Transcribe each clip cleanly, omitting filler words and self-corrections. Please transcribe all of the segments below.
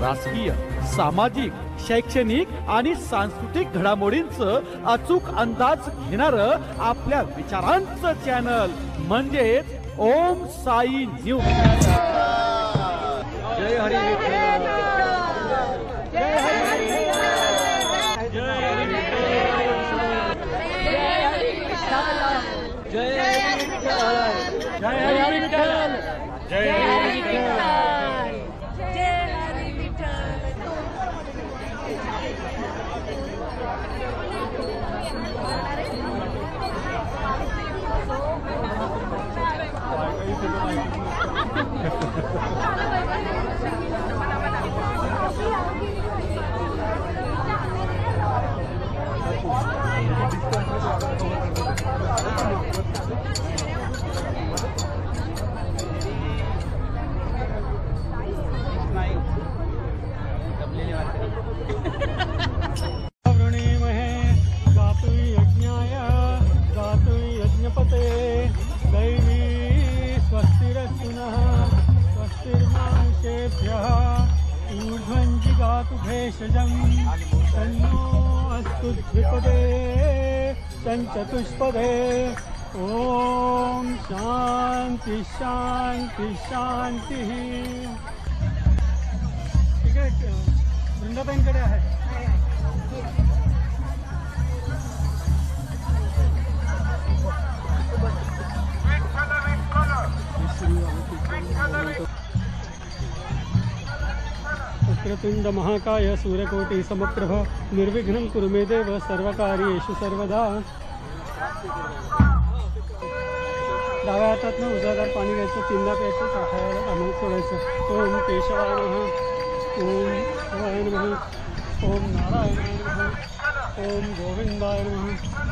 राजकीय, सामाजिक, शैक्षणिक आणि सांस्कृतिक घडामोडींचं अचूक अंदाज घेणारं आपल्या विचारांचं चॅनल म्हणजेच ओम साई न्यूज। जय हरी विठ्ठल, जय हरी विठ्ठल, जय हरी विठ्ठल, जय हरी विठ्ठल, जय हरी विठ्ठल, जय हरी विठ्ठल। चतुष्पदे ओम शांति शांति शांति। ठीक आहे, वृंदाबाईंकडे आहे। वक्रतुंड महाकाय सूर्यकोटि समप्रभ निर्विघ्नं कुरु मे देव सर्वकार्येषु सर्वदा। डाव्या हातातनं उजव्या पाणी घ्यायचं, तीनदा प्यायचं, साठायला पाणी सोडायचं। ओम केशवाय नमः, ओम शिवाय नमः, ओम नारायणाय नमः, ओम गोविंदाय नमः,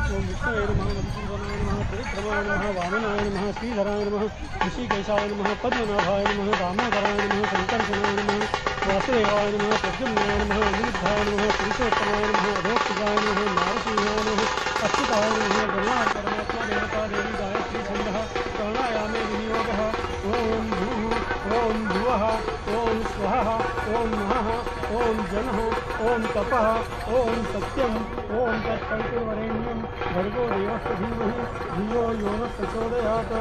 ओम विष्णवे नमः, मधुसूदनाय नमः, त्रिविक्रमाय नमः, वामनाय नमः, श्रीधराय नमः, ऋषिकेशाय नमः, पद्मनाभाय नमः, दामोदराय नमः, संकर्षणाय नमः, वासुदेवाय नमः, प्रद्युम्नाय नमः, अनिरुद्धाय नमः, पुरुषोत्तमाय नमः, अधोक्षजाय नमः, नारसिंहाय नमः, अच्युताय नमः, गणाय परमात्मा देवता देवी गायत्री छन्दः प्राणायामे विनियोगः। ओम भूः, ओम भुवः, ओम स्वः, ओम नमः, ओम जनः, ओम तपः, ओम सत्यम्, ओम तत्सवितुर्वरेण्यं भर्गो देवस्य धीमहि धियो यो नः प्रचोदयात्।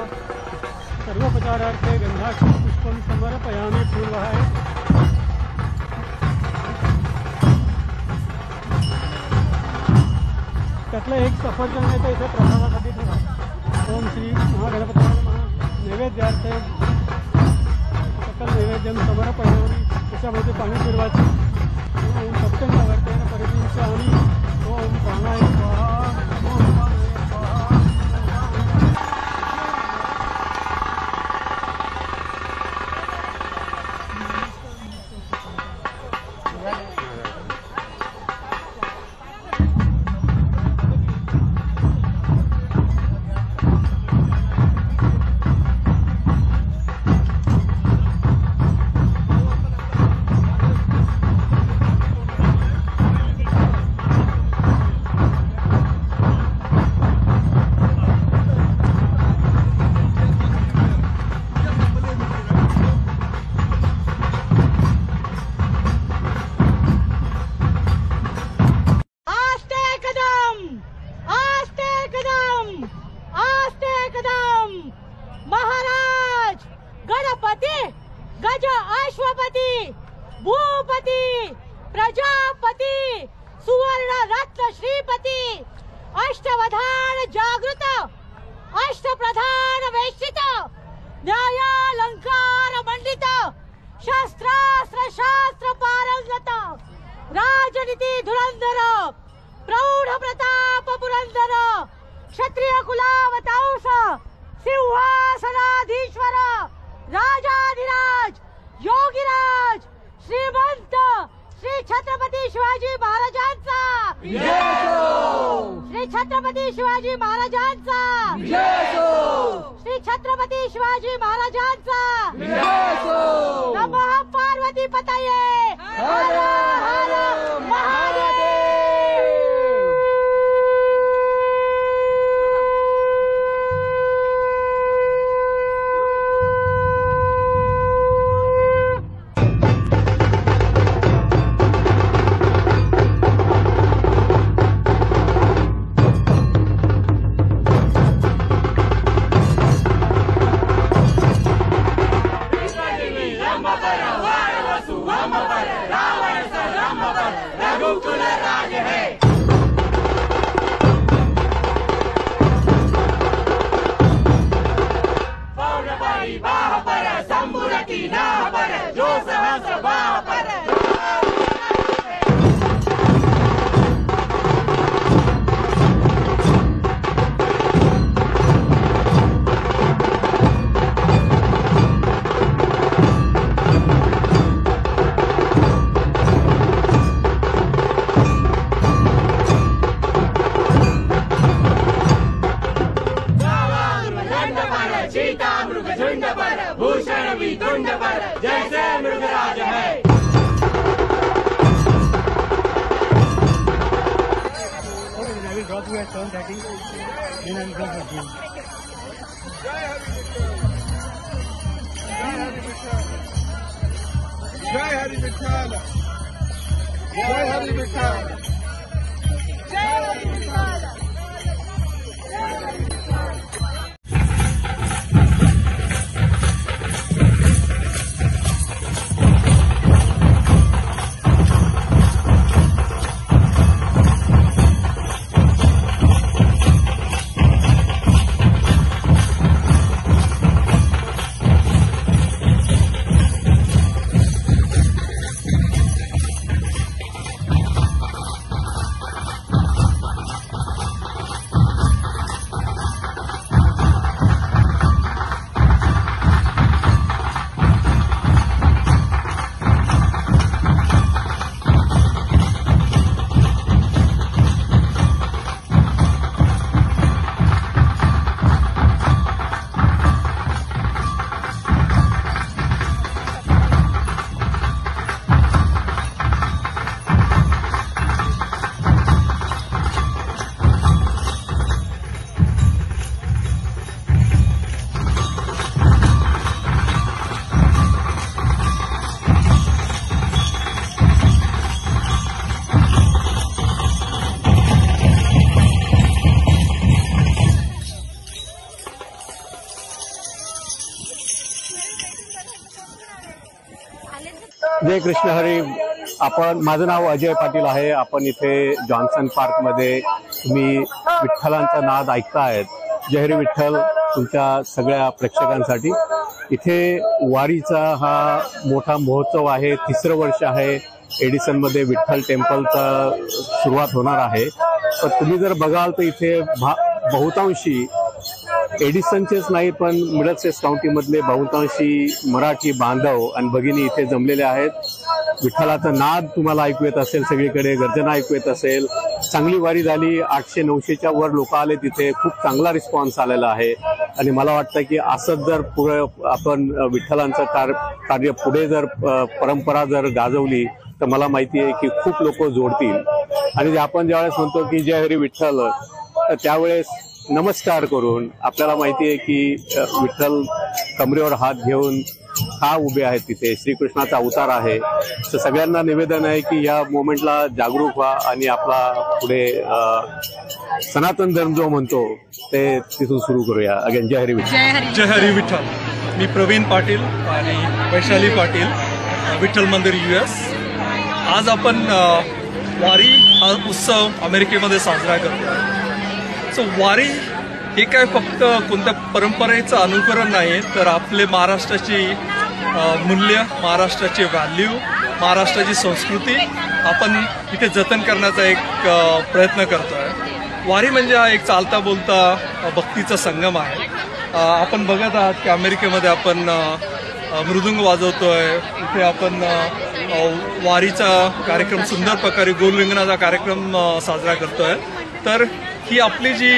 सर्वोपचारार्थे गन्धाक्षं पुष्पं समर्पयामि। पूर्वः त्यातलं एक सफरचंद येतं इथे प्रसादासाठी ठेवा। ओम श्री महागणपतीय नमः। नैवेद्यार्थे सकल नैवेद्यं समर्पयामि। त्याच्यामध्ये पाणी फिरवायचं। ओम सप्तंगावर्तेन परिचिंचामि। ओम प्राणाय स्वाहा, ओम प्राणाय स्वाहा। छत्रपती शिवाजी महाराजांचा श्री छत्रपती शिवाजी महाराजांचा नमः पार्वती पतये हर हर महादेव। आई बाह पर संबुरती नाह पर जो सहस बाह पर भूषण भी तुंड पर जैसे मृगराज है। जय हरि विठ्ठल, जय हरि विठ्ठल, जय हरि विठ्ठल। जय कृष्ण हरी. माझं नाव अजय पाटील आहे. आपण इथे जॉन्सन पार्क मध्ये तुम्ही विठ्ठलांचा नाद ऐकतायत. जय हरी विठ्ठल तुमच्या सगळ्या प्रेक्षकांसाठी. इथे वारीचा हा मोठा महोत्सव आहे. 3रं वर्ष आहे. एडिसन मध्ये विठ्ठल टेम्पलचा सुरुवात होणार आहे. पण तुम्ही जर बघाल तर इथे बहुतांशी एडिसनचेच नाही पण मिडलसेक्स काउंटी मधले बहुतांशी मराठी बांधव आणि भगिनी इथे जमलेले आहेत. विठ्ठलाचा नाद तुम्हाला ऐकू येत असेल, सगळीकडे गर्जना ऐकू येत असेल. चांगली वारी झाली. 800-900च्या वर लोक आले. तिथे खूप चांगला रिस्पॉन्स आलेला आहे आणि मला वाटतं की असंच जर पुढे आपण विठ्ठलांचं कार्य पुढे जर परंपरा जर गाजवली तर मला माहिती आहे की खूप लोक जोडतील. आणि आपण ज्यावेळेस म्हणतो की जय हरी विठ्ठल तर त्यावेळेस नमस्कार करून आपल्याला माहिती आहे की विठ्ठल कमरेवर हात घेऊन का उभे आहेत. तिथे श्रीकृष्णाचा अवतार आहे. तर सगळ्यांना निवेदन आहे की या मोमेंटला जागरूक व्हा आणि आपला पुढे सनातन धर्म जो म्हणतो ते तिथून सुरू करूया. अगेन जय हरी विठ्ठल. जय हरी विठ्ठल. मी प्रवीण पाटील आणि वैशाली पाटील, विठ्ठल मंदिर US. आज आपण वारी हा उत्सव अमेरिकेमध्ये साजरा करतो. सो वारी हे काय फक्त कोणत्या परंपरेचं अनुकरण नाही तर आपले महाराष्ट्राची मूल्य, महाराष्ट्राची व्हॅल्यू, महाराष्ट्राची संस्कृती आपण इथे जतन करण्याचा एक प्रयत्न करतो आहे. वारी म्हणजे हा एक चालता बोलता भक्तीचा संगम आहे. आपण बघत आहात की अमेरिकेमध्ये आपण मृदुंग वाजवतोय. इथे आपण वारीचा कार्यक्रम सुंदर प्रकारे गोलरिंगणाचा कार्यक्रम साजरा करतोय. तर ही आपली जी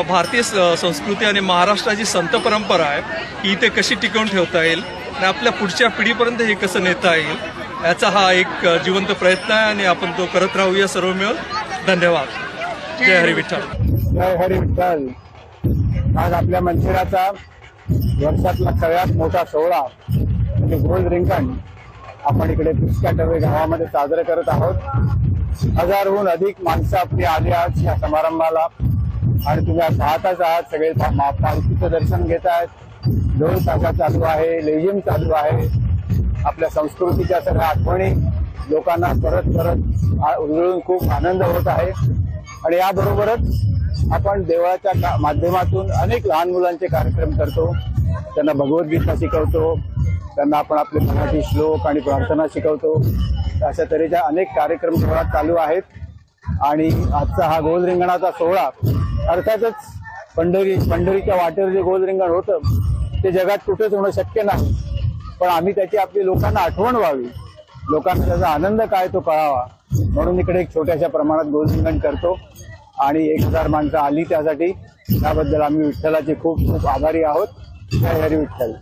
भारतीय संस्कृती आणि महाराष्ट्राची संत परंपरा आहे ही इथे कशी टिकवून ठेवता येईल आणि आपल्या पुढच्या पिढीपर्यंत हे कसं नेता येईल याचा हा एक जिवंत प्रयत्न आहे आणि आपण तो करत राहूया सर्व मिळून. धन्यवाद. जय हरी विठ्ठल. जय हरी विठ्ठल. आज आपल्या मंदिराचा वर्षातला सगळ्यात मोठा सोहळा म्हणजे गोल रिंगण आपण इकडे पिस्काटवे गावामध्ये साजरे करत आहोत. 1000हून अधिक माणसं आपली आली आहेत या समारंभाला आणि तुम्ही आज पाहताच आहात. सगळे पालखीचं दर्शन घेत आहेत. ढोल ताशा चालू आहे, लेझिम चालू आहे. आपल्या संस्कृतीच्या सगळ्या आठवणी लोकांना परत परत उजळून खूप आनंद होत आहे. आणि याबरोबरच आपण देवळाच्या माध्यमातून अनेक लहान मुलांचे कार्यक्रम करतो. त्यांना भगवद्गीता शिकवतो, त्यांना आपण आपले मराठी श्लोक आणि प्रार्थना शिकवतो. अशा तऱ्हेच्या अनेक कार्यक्रम सोहळा चालू आहेत. आणि आजचा हा गोल रिंगणाचा सोहळा अर्थातच पंढरीच्या वाटेवर जे गोल रिंगण होतं ते जगात कुठेच होणं शक्य नाही, पण आम्ही त्याची आपली लोकांना आठवण व्हावी, लोकांना त्याचा आनंद काय तो कळावा म्हणून इकडे एक छोट्याशा प्रमाणात गोल रिंगण करतो. आणि 1000 माणसं आली त्यासाठी, त्याबद्दल आम्ही विठ्ठलाचे खूप खूप आभारी आहोत. जय हरी विठ्ठल.